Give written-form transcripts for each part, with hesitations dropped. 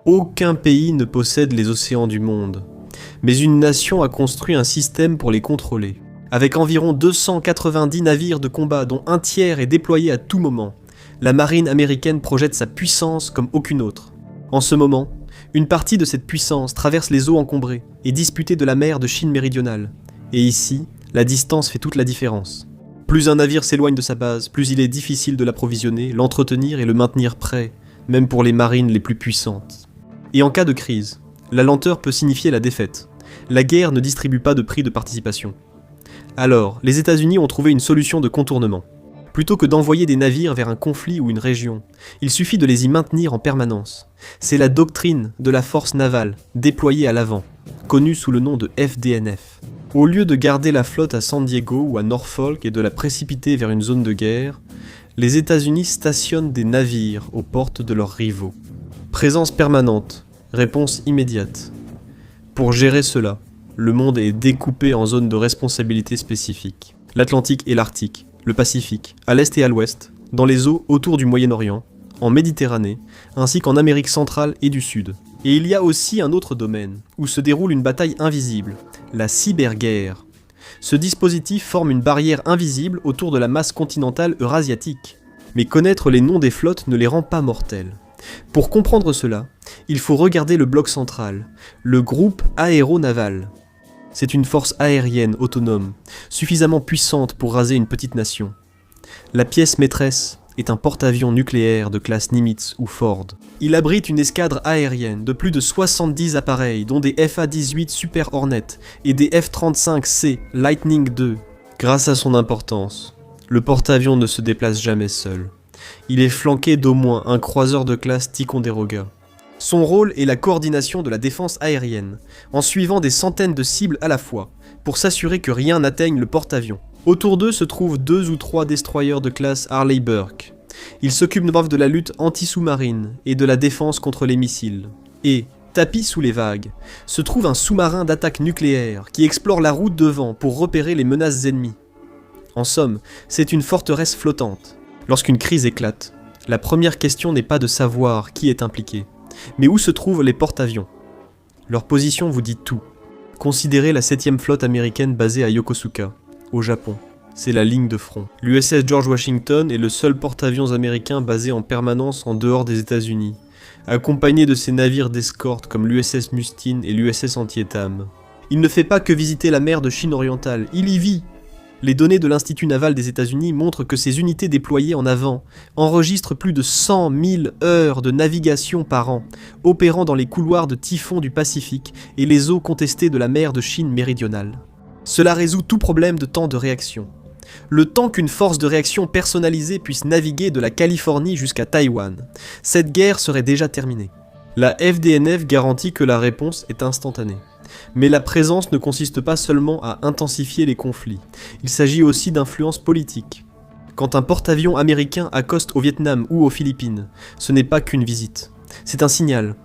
Aucun pays ne possède les océans du monde, mais une nation a construit un système pour les contrôler. Avec environ 290 navires de combat dont un tiers est déployé à tout moment, la marine américaine projette sa puissance comme aucune autre. En ce moment, une partie de cette puissance traverse les eaux encombrées et disputées de la mer de Chine méridionale. Et ici, la distance fait toute la différence. Plus un navire s'éloigne de sa base, plus il est difficile de l'approvisionner, l'entretenir et le maintenir prêt, même pour les marines les plus puissantes. Et en cas de crise, la lenteur peut signifier la défaite. La guerre ne distribue pas de prix de participation. Alors, les États-Unis ont trouvé une solution de contournement. Plutôt que d'envoyer des navires vers un conflit ou une région, il suffit de les y maintenir en permanence. C'est la doctrine de la force navale, déployée à l'avant, connue sous le nom de FDNF. Au lieu de garder la flotte à San Diego ou à Norfolk et de la précipiter vers une zone de guerre, les États-Unis stationnent des navires aux portes de leurs rivaux. Présence permanente, réponse immédiate. Pour gérer cela, le monde est découpé en zones de responsabilité spécifiques. L'Atlantique et l'Arctique, le Pacifique, à l'est et à l'ouest, dans les eaux autour du Moyen-Orient, en Méditerranée, ainsi qu'en Amérique centrale et du Sud. Et il y a aussi un autre domaine, où se déroule une bataille invisible, la cyberguerre. Ce dispositif forme une barrière invisible autour de la masse continentale eurasiatique. Mais connaître les noms des flottes ne les rend pas mortelles. Pour comprendre cela, il faut regarder le bloc central, le groupe aéronaval. C'est une force aérienne autonome, suffisamment puissante pour raser une petite nation. La pièce maîtresse est un porte-avions nucléaire de classe Nimitz ou Ford. Il abrite une escadre aérienne de plus de 70 appareils, dont des FA-18 Super Hornet et des F-35C Lightning II. Grâce à son importance, le porte-avions ne se déplace jamais seul. Il est flanqué d'au moins un croiseur de classe Ticonderoga. Son rôle est la coordination de la défense aérienne, en suivant des centaines de cibles à la fois, pour s'assurer que rien n'atteigne le porte-avions. Autour d'eux se trouvent 2 ou 3 destroyers de classe Harley Burke. Ils s'occupent de la lutte anti-sous-marine et de la défense contre les missiles. Et, tapis sous les vagues, se trouve un sous-marin d'attaque nucléaire qui explore la route devant pour repérer les menaces ennemies. En somme, c'est une forteresse flottante. Lorsqu'une crise éclate, la première question n'est pas de savoir qui est impliqué, mais où se trouvent les porte-avions. Leur position vous dit tout. Considérez la 7e flotte américaine basée à Yokosuka, au Japon. C'est la ligne de front. L'USS George Washington est le seul porte-avions américain basé en permanence en dehors des États-Unis, accompagné de ses navires d'escorte comme l'USS Mustin et l'USS Antietam. Il ne fait pas que visiter la mer de Chine orientale, il y vit. Les données de l'Institut naval des États-Unis montrent que ces unités déployées en avant enregistrent plus de 100 000 heures de navigation par an, opérant dans les couloirs de typhon du Pacifique et les eaux contestées de la mer de Chine méridionale. Cela résout tout problème de temps de réaction. Le temps qu'une force de réaction personnalisée puisse naviguer de la Californie jusqu'à Taïwan, cette guerre serait déjà terminée. La FDNF garantit que la réponse est instantanée. Mais la présence ne consiste pas seulement à intensifier les conflits, il s'agit aussi d'influence politique. Quand un porte-avions américain accoste au Vietnam ou aux Philippines, ce n'est pas qu'une visite, c'est un signal.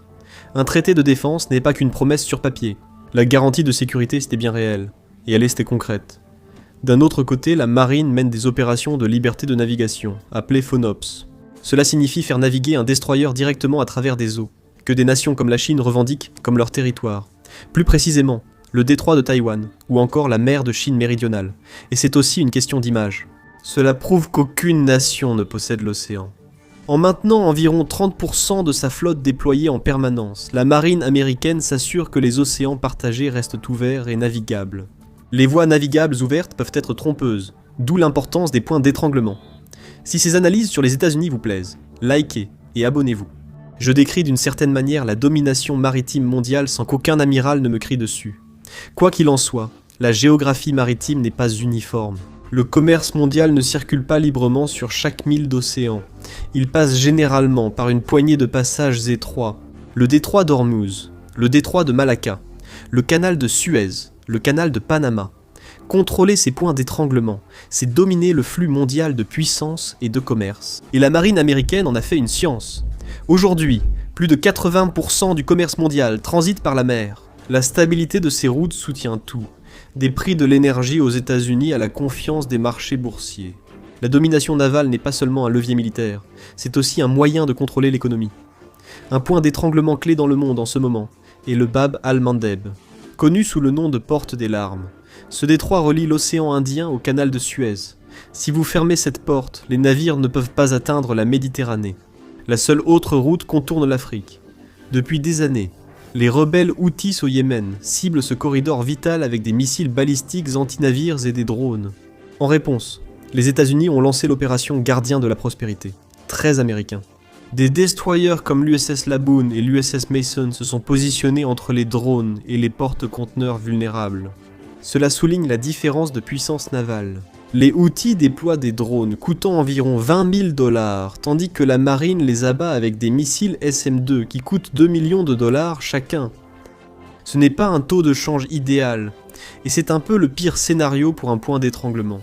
Un traité de défense n'est pas qu'une promesse sur papier. La garantie de sécurité c'était bien réel, et elle était concrète. D'un autre côté, la marine mène des opérations de liberté de navigation, appelées FONOPS. Cela signifie faire naviguer un destroyer directement à travers des eaux, que des nations comme la Chine revendiquent comme leur territoire. Plus précisément, le détroit de Taïwan, ou encore la mer de Chine méridionale. Et c'est aussi une question d'image. Cela prouve qu'aucune nation ne possède l'océan. En maintenant environ 30% de sa flotte déployée en permanence, la marine américaine s'assure que les océans partagés restent ouverts et navigables. Les voies navigables ouvertes peuvent être trompeuses, d'où l'importance des points d'étranglement. Si ces analyses sur les États-Unis vous plaisent, likez et abonnez-vous. Je décris d'une certaine manière la domination maritime mondiale sans qu'aucun amiral ne me crie dessus. Quoi qu'il en soit, la géographie maritime n'est pas uniforme. Le commerce mondial ne circule pas librement sur chaque mille d'océan. Il passe généralement par une poignée de passages étroits. Le détroit d'Ormuz, le détroit de Malacca, le canal de Suez, le canal de Panama. Contrôler ces points d'étranglement, c'est dominer le flux mondial de puissance et de commerce. Et la marine américaine en a fait une science. Aujourd'hui, plus de 80% du commerce mondial transite par la mer. La stabilité de ces routes soutient tout, des prix de l'énergie aux États-Unis à la confiance des marchés boursiers. La domination navale n'est pas seulement un levier militaire, c'est aussi un moyen de contrôler l'économie. Un point d'étranglement clé dans le monde en ce moment est le Bab al-Mandeb, connu sous le nom de Porte des Larmes. Ce détroit relie l'océan Indien au canal de Suez. Si vous fermez cette porte, les navires ne peuvent pas atteindre la Méditerranée. La seule autre route contourne l'Afrique. Depuis des années, les rebelles Houthis au Yémen ciblent ce corridor vital avec des missiles balistiques anti-navires et des drones. En réponse, les États-Unis ont lancé l'opération Gardien de la Prospérité, très américain. Des destroyers comme l'USS Laboon et l'USS Mason se sont positionnés entre les drones et les porte-conteneurs vulnérables. Cela souligne la différence de puissance navale. Les Houthis déploient des drones coûtant environ 20 000 $, tandis que la marine les abat avec des missiles SM-2 qui coûtent 2 millions de dollars chacun. Ce n'est pas un taux de change idéal, et c'est un peu le pire scénario pour un point d'étranglement.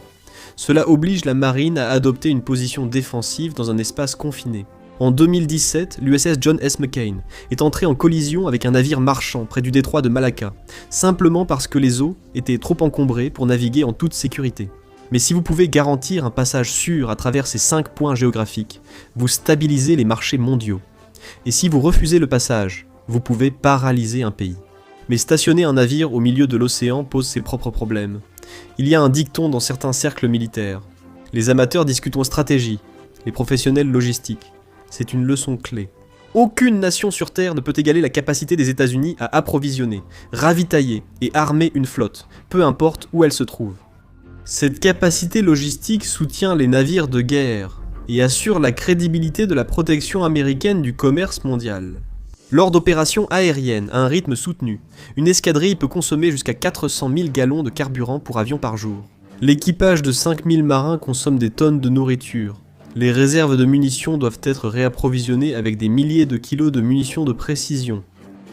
Cela oblige la marine à adopter une position défensive dans un espace confiné. En 2017, l'USS John S. McCain est entré en collision avec un navire marchand près du détroit de Malacca, simplement parce que les eaux étaient trop encombrées pour naviguer en toute sécurité. Mais si vous pouvez garantir un passage sûr à travers ces 5 points géographiques, vous stabilisez les marchés mondiaux. Et si vous refusez le passage, vous pouvez paralyser un pays. Mais stationner un navire au milieu de l'océan pose ses propres problèmes. Il y a un dicton dans certains cercles militaires. Les amateurs discutent stratégie, les professionnels logistique. C'est une leçon clé. Aucune nation sur Terre ne peut égaler la capacité des États-Unis à approvisionner, ravitailler et armer une flotte, peu importe où elle se trouve. Cette capacité logistique soutient les navires de guerre et assure la crédibilité de la protection américaine du commerce mondial. Lors d'opérations aériennes à un rythme soutenu, une escadrille peut consommer jusqu'à 400 000 gallons de carburant pour avion par jour. L'équipage de 5000 marins consomme des tonnes de nourriture. Les réserves de munitions doivent être réapprovisionnées avec des milliers de kilos de munitions de précision.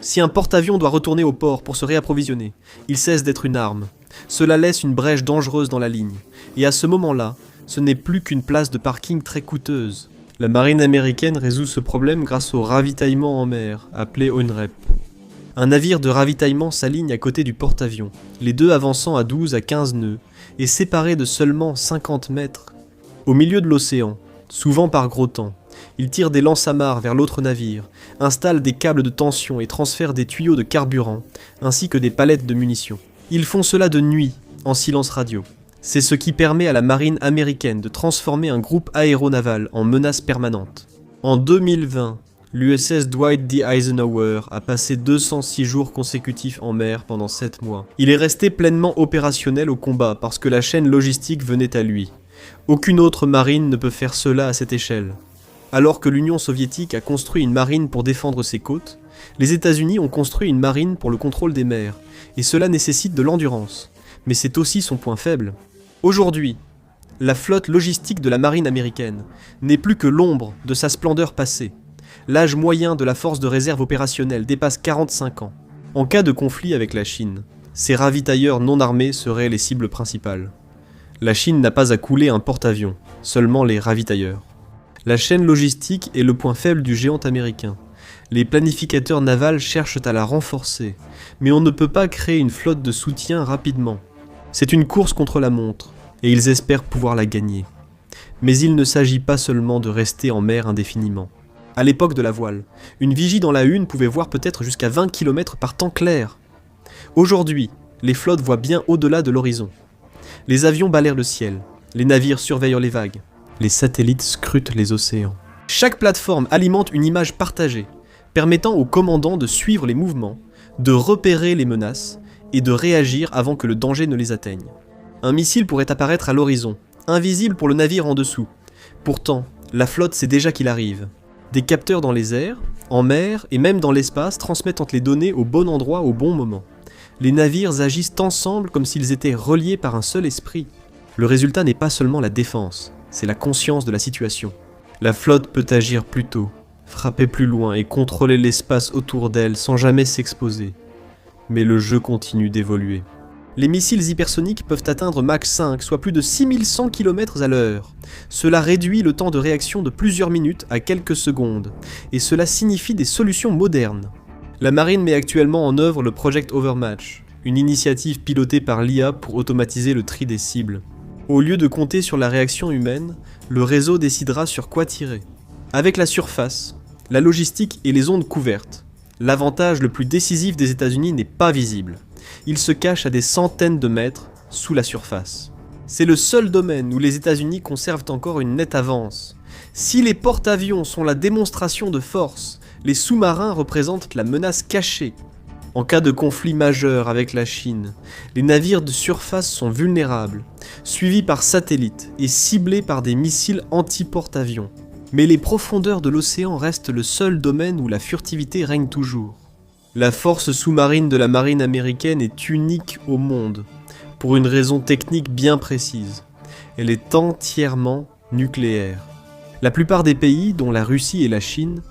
Si un porte-avions doit retourner au port pour se réapprovisionner, il cesse d'être une arme. Cela laisse une brèche dangereuse dans la ligne, et à ce moment-là, ce n'est plus qu'une place de parking très coûteuse. La marine américaine résout ce problème grâce au ravitaillement en mer, appelé ONREP. Un navire de ravitaillement s'aligne à côté du porte-avions, les deux avançant à 12 à 15 nœuds, et séparés de seulement 50 mètres. Au milieu de l'océan, souvent par gros temps, ils tirent des lances-amarres vers l'autre navire, installent des câbles de tension et transfèrent des tuyaux de carburant, ainsi que des palettes de munitions. Ils font cela de nuit, en silence radio. C'est ce qui permet à la marine américaine de transformer un groupe aéronaval en menace permanente. En 2020, l'USS Dwight D. Eisenhower a passé 206 jours consécutifs en mer pendant 7 mois. Il est resté pleinement opérationnel au combat parce que la chaîne logistique venait à lui. Aucune autre marine ne peut faire cela à cette échelle. Alors que l'Union soviétique a construit une marine pour défendre ses côtes, les États-Unis ont construit une marine pour le contrôle des mers, et cela nécessite de l'endurance. Mais c'est aussi son point faible. Aujourd'hui, la flotte logistique de la marine américaine n'est plus que l'ombre de sa splendeur passée. L'âge moyen de la force de réserve opérationnelle dépasse 45 ans. En cas de conflit avec la Chine, ces ravitailleurs non armés seraient les cibles principales. La Chine n'a pas à couler un porte-avions, seulement les ravitailleurs. La chaîne logistique est le point faible du géant américain. Les planificateurs navals cherchent à la renforcer, mais on ne peut pas créer une flotte de soutien rapidement. C'est une course contre la montre, et ils espèrent pouvoir la gagner. Mais il ne s'agit pas seulement de rester en mer indéfiniment. À l'époque de la voile, une vigie dans la hune pouvait voir peut-être jusqu'à 20 km par temps clair. Aujourd'hui, les flottes voient bien au-delà de l'horizon. Les avions balayent le ciel, les navires surveillent les vagues, les satellites scrutent les océans. Chaque plateforme alimente une image partagée, permettant aux commandants de suivre les mouvements, de repérer les menaces et de réagir avant que le danger ne les atteigne. Un missile pourrait apparaître à l'horizon, invisible pour le navire en dessous. Pourtant, la flotte sait déjà qu'il arrive. Des capteurs dans les airs, en mer et même dans l'espace transmettent les données au bon endroit au bon moment. Les navires agissent ensemble comme s'ils étaient reliés par un seul esprit. Le résultat n'est pas seulement la défense, c'est la conscience de la situation. La flotte peut agir plus tôt, frapper plus loin et contrôler l'espace autour d'elle sans jamais s'exposer. Mais le jeu continue d'évoluer. Les missiles hypersoniques peuvent atteindre Mach 5, soit plus de 6100 km à l'heure. Cela réduit le temps de réaction de plusieurs minutes à quelques secondes, et cela signifie des solutions modernes. La marine met actuellement en œuvre le Project Overmatch, une initiative pilotée par l'IA pour automatiser le tri des cibles. Au lieu de compter sur la réaction humaine, le réseau décidera sur quoi tirer. Avec la surface, la logistique et les ondes couvertes. L'avantage le plus décisif des États-Unis n'est pas visible. Il se cache à des centaines de mètres sous la surface. C'est le seul domaine où les États-Unis conservent encore une nette avance. Si les porte-avions sont la démonstration de force, les sous-marins représentent la menace cachée. En cas de conflit majeur avec la Chine, les navires de surface sont vulnérables, suivis par satellite et ciblés par des missiles anti-porte-avions. Mais les profondeurs de l'océan restent le seul domaine où la furtivité règne toujours. La force sous-marine de la marine américaine est unique au monde, pour une raison technique bien précise. Elle est entièrement nucléaire. La plupart des pays, dont la Russie et la Chine,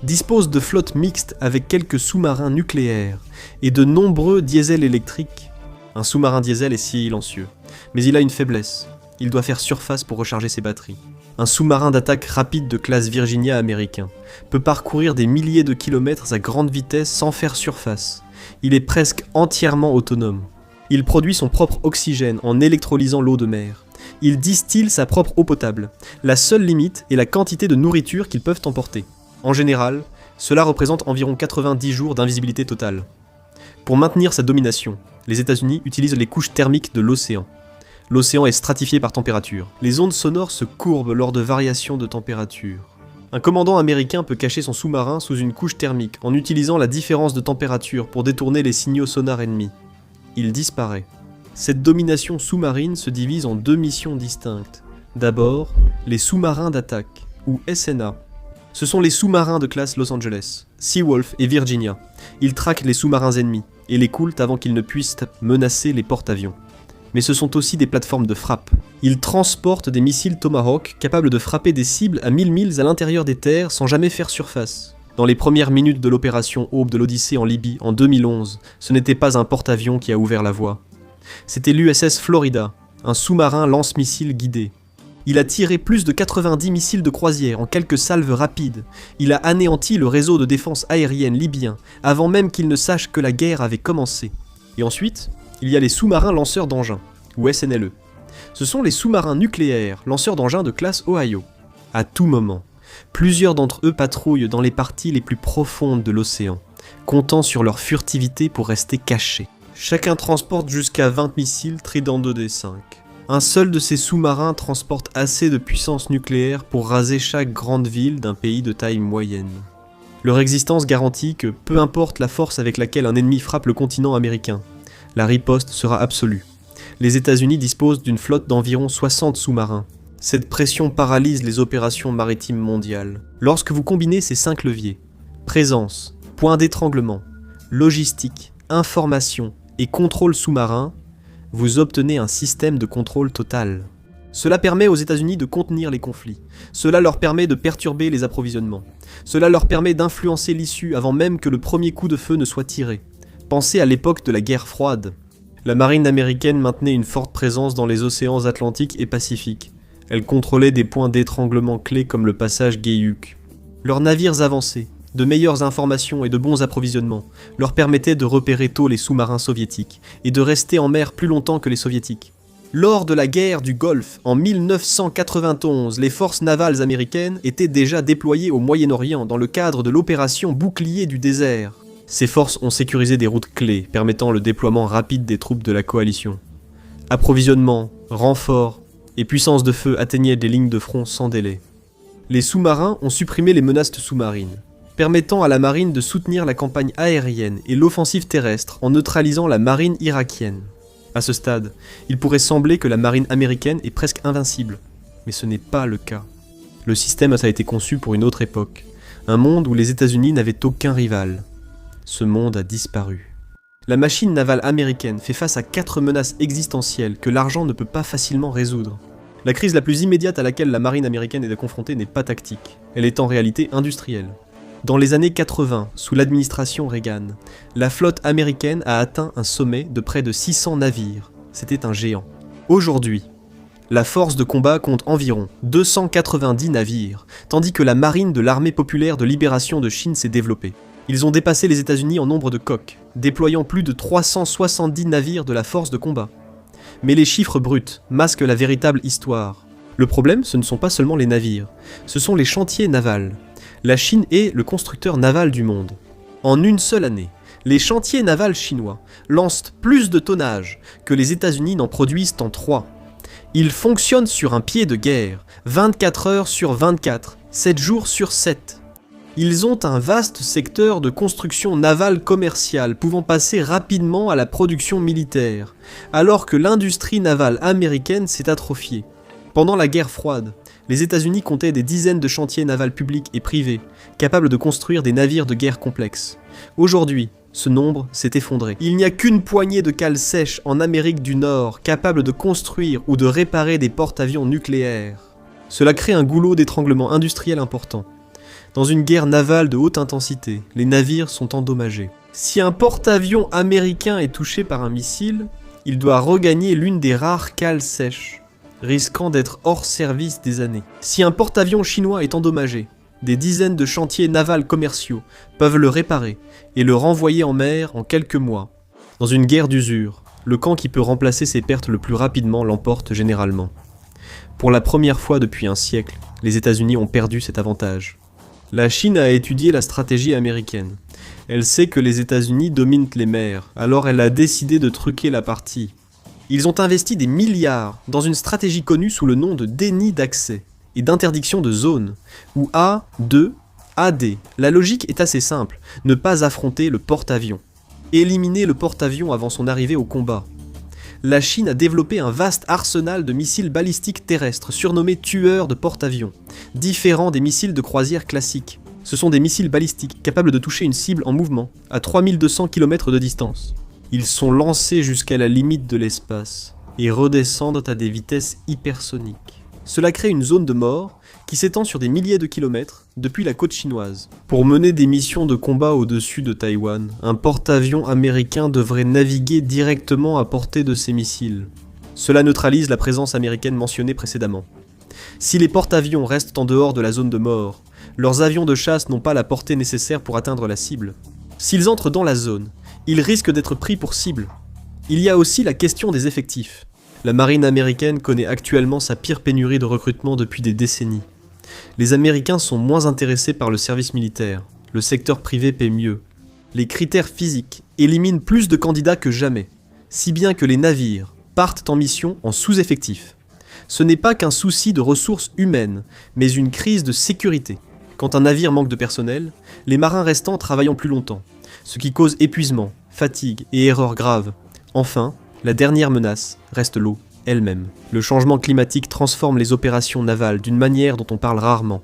disposent de flottes mixtes avec quelques sous-marins nucléaires et de nombreux diesels électriques. Un sous-marin diesel est silencieux, mais il a une faiblesse. Il doit faire surface pour recharger ses batteries. Un sous-marin d'attaque rapide de classe Virginia américain peut parcourir des milliers de kilomètres à grande vitesse sans faire surface. Il est presque entièrement autonome. Il produit son propre oxygène en électrolysant l'eau de mer. Il distille sa propre eau potable. La seule limite est la quantité de nourriture qu'ils peuvent emporter. En général, cela représente environ 90 jours d'invisibilité totale. Pour maintenir sa domination, les États-Unis utilisent les couches thermiques de l'océan. L'océan est stratifié par température. Les ondes sonores se courbent lors de variations de température. Un commandant américain peut cacher son sous-marin sous une couche thermique en utilisant la différence de température pour détourner les signaux sonars ennemis. Il disparaît. Cette domination sous-marine se divise en deux missions distinctes. D'abord, les sous-marins d'attaque, ou SNA. Ce sont les sous-marins de classe Los Angeles, Seawolf et Virginia. Ils traquent les sous-marins ennemis et les coulent avant qu'ils ne puissent menacer les porte-avions. Mais ce sont aussi des plateformes de frappe. Ils transportent des missiles Tomahawk capables de frapper des cibles à 1000 milles à l'intérieur des terres sans jamais faire surface. Dans les premières minutes de l'opération Aube de l'Odyssée en Libye en 2011, ce n'était pas un porte-avions qui a ouvert la voie. C'était l'USS Florida, un sous-marin lance-missiles guidé. Il a tiré plus de 90 missiles de croisière en quelques salves rapides. Il a anéanti le réseau de défense aérienne libyen avant même qu'il ne sache que la guerre avait commencé. Et ensuite, il y a les sous-marins lanceurs d'engins, ou SNLE. Ce sont les sous-marins nucléaires lanceurs d'engins de classe Ohio. À tout moment, plusieurs d'entre eux patrouillent dans les parties les plus profondes de l'océan, comptant sur leur furtivité pour rester cachés. Chacun transporte jusqu'à 20 missiles Trident 2D5. Un seul de ces sous-marins transporte assez de puissance nucléaire pour raser chaque grande ville d'un pays de taille moyenne. Leur existence garantit que, peu importe la force avec laquelle un ennemi frappe le continent américain, la riposte sera absolue. Les États-Unis disposent d'une flotte d'environ 60 sous-marins. Cette pression paralyse les opérations maritimes mondiales. Lorsque vous combinez ces 5 leviers, présence, point d'étranglement, logistique, information et contrôle sous-marin, vous obtenez un système de contrôle total. Cela permet aux États-Unis de contenir les conflits. Cela leur permet de perturber les approvisionnements. Cela leur permet d'influencer l'issue avant même que le premier coup de feu ne soit tiré. Pensez à l'époque de la guerre froide. La marine américaine maintenait une forte présence dans les océans Atlantique et Pacifique. Elle contrôlait des points d'étranglement clés comme le passage Geyuk. Leurs navires avancés, de meilleures informations et de bons approvisionnements, leur permettaient de repérer tôt les sous-marins soviétiques et de rester en mer plus longtemps que les soviétiques. Lors de la guerre du Golfe, en 1991, les forces navales américaines étaient déjà déployées au Moyen-Orient dans le cadre de l'opération Bouclier du désert. Ces forces ont sécurisé des routes clés permettant le déploiement rapide des troupes de la coalition. Approvisionnement, renforts et puissance de feu atteignaient des lignes de front sans délai. Les sous-marins ont supprimé les menaces sous-marines, permettant à la marine de soutenir la campagne aérienne et l'offensive terrestre en neutralisant la marine irakienne. À ce stade, il pourrait sembler que la marine américaine est presque invincible, mais ce n'est pas le cas. Le système a été conçu pour une autre époque, un monde où les États-Unis n'avaient aucun rival. Ce monde a disparu. La machine navale américaine fait face à 4 menaces existentielles que l'argent ne peut pas facilement résoudre. La crise la plus immédiate à laquelle la marine américaine est confrontée n'est pas tactique, elle est en réalité industrielle. Dans les années 80, sous l'administration Reagan, la flotte américaine a atteint un sommet de près de 600 navires. C'était un géant. Aujourd'hui, la force de combat compte environ 290 navires, tandis que la marine de l'armée populaire de libération de Chine s'est développée. Ils ont dépassé les États-Unis en nombre de coques, déployant plus de 370 navires de la force de combat. Mais les chiffres bruts masquent la véritable histoire. Le problème, ce ne sont pas seulement les navires, ce sont les chantiers navals. La Chine est le constructeur naval du monde. En une seule année, les chantiers navals chinois lancent plus de tonnage que les États-Unis n'en produisent en 3. Ils fonctionnent sur un pied de guerre, 24 heures sur 24, 7 jours sur 7. Ils ont un vaste secteur de construction navale commerciale pouvant passer rapidement à la production militaire, alors que l'industrie navale américaine s'est atrophiée. Pendant la guerre froide, les États-Unis comptaient des dizaines de chantiers navals publics et privés, capables de construire des navires de guerre complexes. Aujourd'hui, ce nombre s'est effondré. Il n'y a qu'une poignée de cales sèches en Amérique du Nord capables de construire ou de réparer des porte-avions nucléaires. Cela crée un goulot d'étranglement industriel important. Dans une guerre navale de haute intensité, les navires sont endommagés. Si un porte-avions américain est touché par un missile, il doit regagner l'une des rares cales sèches, risquant d'être hors service des années. Si un porte-avions chinois est endommagé, des dizaines de chantiers navals commerciaux peuvent le réparer et le renvoyer en mer en quelques mois. Dans une guerre d'usure, le camp qui peut remplacer ses pertes le plus rapidement l'emporte généralement. Pour la première fois depuis un siècle, les États-Unis ont perdu cet avantage. La Chine a étudié la stratégie américaine. Elle sait que les États-Unis dominent les mers, alors elle a décidé de truquer la partie. Ils ont investi des milliards dans une stratégie connue sous le nom de déni d'accès et d'interdiction de zone, ou A2, AD. La logique est assez simple, ne pas affronter le porte-avions. Éliminer le porte-avions avant son arrivée au combat. La Chine a développé un vaste arsenal de missiles balistiques terrestres surnommés tueurs de porte-avions, différents des missiles de croisière classiques. Ce sont des missiles balistiques capables de toucher une cible en mouvement, à 3200 km de distance. Ils sont lancés jusqu'à la limite de l'espace et redescendent à des vitesses hypersoniques. Cela crée une zone de mort qui s'étend sur des milliers de kilomètres depuis la côte chinoise. Pour mener des missions de combat au-dessus de Taïwan, un porte-avions américain devrait naviguer directement à portée de ces missiles. Cela neutralise la présence américaine mentionnée précédemment. Si les porte-avions restent en dehors de la zone de mort, leurs avions de chasse n'ont pas la portée nécessaire pour atteindre la cible. S'ils entrent dans la zone, ils risquent d'être pris pour cible. Il y a aussi la question des effectifs. La marine américaine connaît actuellement sa pire pénurie de recrutement depuis des décennies. Les Américains sont moins intéressés par le service militaire, le secteur privé paie mieux. Les critères physiques éliminent plus de candidats que jamais, si bien que les navires partent en mission en sous-effectif. Ce n'est pas qu'un souci de ressources humaines, mais une crise de sécurité. Quand un navire manque de personnel, les marins restants travaillent plus longtemps, ce qui cause épuisement, fatigue et erreurs graves. Enfin, la dernière menace reste l'eau elle-même. Le changement climatique transforme les opérations navales d'une manière dont on parle rarement.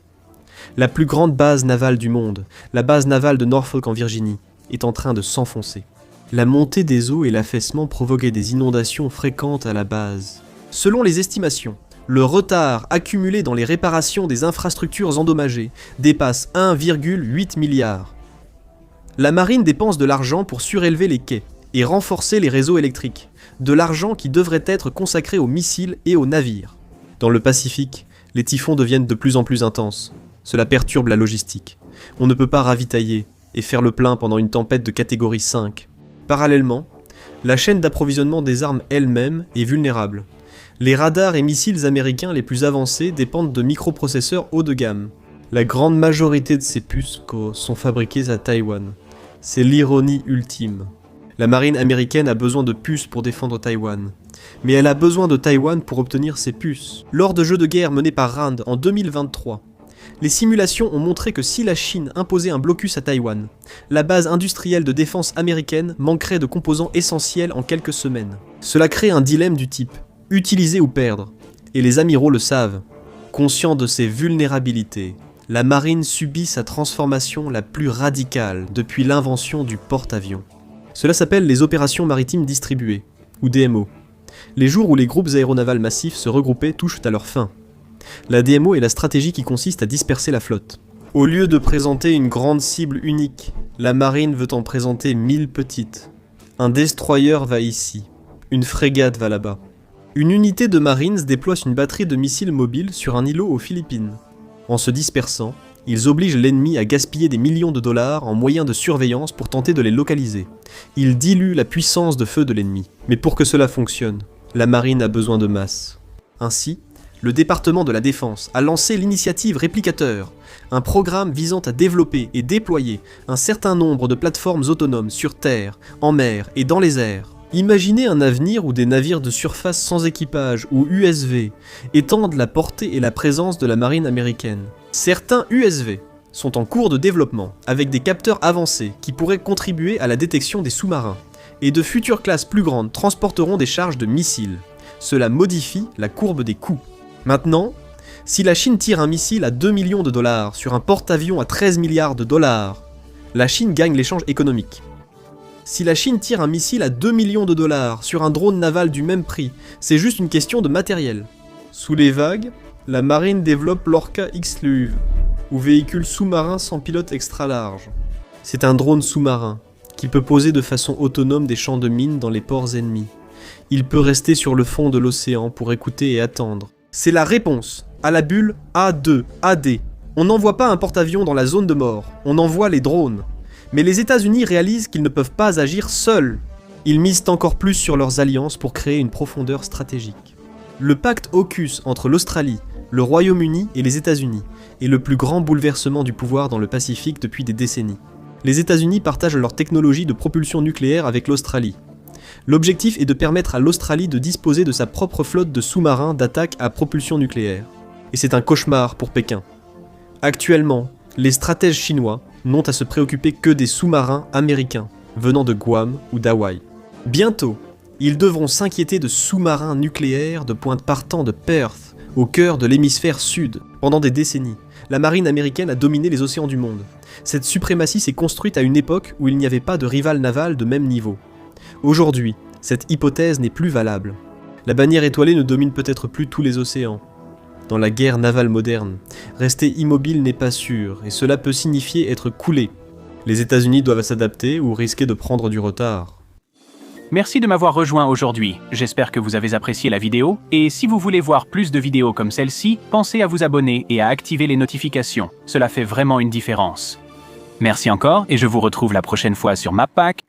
La plus grande base navale du monde, la base navale de Norfolk en Virginie, est en train de s'enfoncer. La montée des eaux et l'affaissement provoquaient des inondations fréquentes à la base. Selon les estimations, le retard accumulé dans les réparations des infrastructures endommagées dépasse 1,8 milliard. La marine dépense de l'argent pour surélever les quais et renforcer les réseaux électriques, de l'argent qui devrait être consacré aux missiles et aux navires. Dans le Pacifique, les typhons deviennent de plus en plus intenses. Cela perturbe la logistique. On ne peut pas ravitailler et faire le plein pendant une tempête de catégorie 5. Parallèlement, la chaîne d'approvisionnement des armes elle-même est vulnérable. Les radars et missiles américains les plus avancés dépendent de microprocesseurs haut de gamme. La grande majorité de ces puces sont fabriquées à Taïwan. C'est l'ironie ultime. La marine américaine a besoin de puces pour défendre Taïwan. Mais elle a besoin de Taïwan pour obtenir ces puces. Lors de jeux de guerre menés par Rand en 2023, les simulations ont montré que si la Chine imposait un blocus à Taïwan, la base industrielle de défense américaine manquerait de composants essentiels en quelques semaines. Cela crée un dilemme du type « utiliser ou perdre », et les amiraux le savent. Conscient de ses vulnérabilités, la marine subit sa transformation la plus radicale depuis l'invention du porte-avions. Cela s'appelle les opérations maritimes distribuées, ou DMO. Les jours où les groupes aéronavals massifs se regroupaient touchent à leur fin. La DMO est la stratégie qui consiste à disperser la flotte. Au lieu de présenter une grande cible unique, la marine veut en présenter 1000 petites. Un destroyer va ici, une frégate va là-bas. Une unité de Marines déploie une batterie de missiles mobiles sur un îlot aux Philippines. En se dispersant, ils obligent l'ennemi à gaspiller des millions de dollars en moyens de surveillance pour tenter de les localiser. Ils diluent la puissance de feu de l'ennemi. Mais pour que cela fonctionne, la marine a besoin de masse. Ainsi, le département de la Défense a lancé l'initiative Réplicateur, un programme visant à développer et déployer un certain nombre de plateformes autonomes sur terre, en mer et dans les airs. Imaginez un avenir où des navires de surface sans équipage ou USV étendent la portée et la présence de la marine américaine. Certains USV sont en cours de développement avec des capteurs avancés qui pourraient contribuer à la détection des sous-marins, et de futures classes plus grandes transporteront des charges de missiles. Cela modifie la courbe des coûts. Maintenant, si la Chine tire un missile à 2 millions de dollars sur un porte-avions à 13 milliards de dollars, la Chine gagne l'échange économique. Si la Chine tire un missile à 2 millions de dollars sur un drone naval du même prix, c'est juste une question de matériel. Sous les vagues, la marine développe l'Orca X-Luve, ou véhicule sous-marin sans pilote extra large. C'est un drone sous-marin qui peut poser de façon autonome des champs de mines dans les ports ennemis. Il peut rester sur le fond de l'océan pour écouter et attendre. C'est la réponse à la bulle A2, AD. On n'envoie pas un porte-avions dans la zone de mort, on envoie les drones. Mais les États-Unis réalisent qu'ils ne peuvent pas agir seuls. Ils misent encore plus sur leurs alliances pour créer une profondeur stratégique. Le pacte AUKUS entre l'Australie, le Royaume-Uni et les États-Unis est le plus grand bouleversement du pouvoir dans le Pacifique depuis des décennies. Les États-Unis partagent leur technologie de propulsion nucléaire avec l'Australie. L'objectif est de permettre à l'Australie de disposer de sa propre flotte de sous-marins d'attaque à propulsion nucléaire. Et c'est un cauchemar pour Pékin. Actuellement, les stratèges chinois n'ont à se préoccuper que des sous-marins américains, venant de Guam ou d'Hawaï. Bientôt, ils devront s'inquiéter de sous-marins nucléaires de pointe partant de Perth, au cœur de l'hémisphère sud. Pendant des décennies, la marine américaine a dominé les océans du monde. Cette suprématie s'est construite à une époque où il n'y avait pas de rival naval de même niveau. Aujourd'hui, cette hypothèse n'est plus valable. La bannière étoilée ne domine peut-être plus tous les océans. Dans la guerre navale moderne, rester immobile n'est pas sûr, et cela peut signifier être coulé. Les États-Unis doivent s'adapter ou risquer de prendre du retard. Merci de m'avoir rejoint aujourd'hui, j'espère que vous avez apprécié la vidéo, et si vous voulez voir plus de vidéos comme celle-ci, pensez à vous abonner et à activer les notifications, cela fait vraiment une différence. Merci encore, et je vous retrouve la prochaine fois sur MapPack.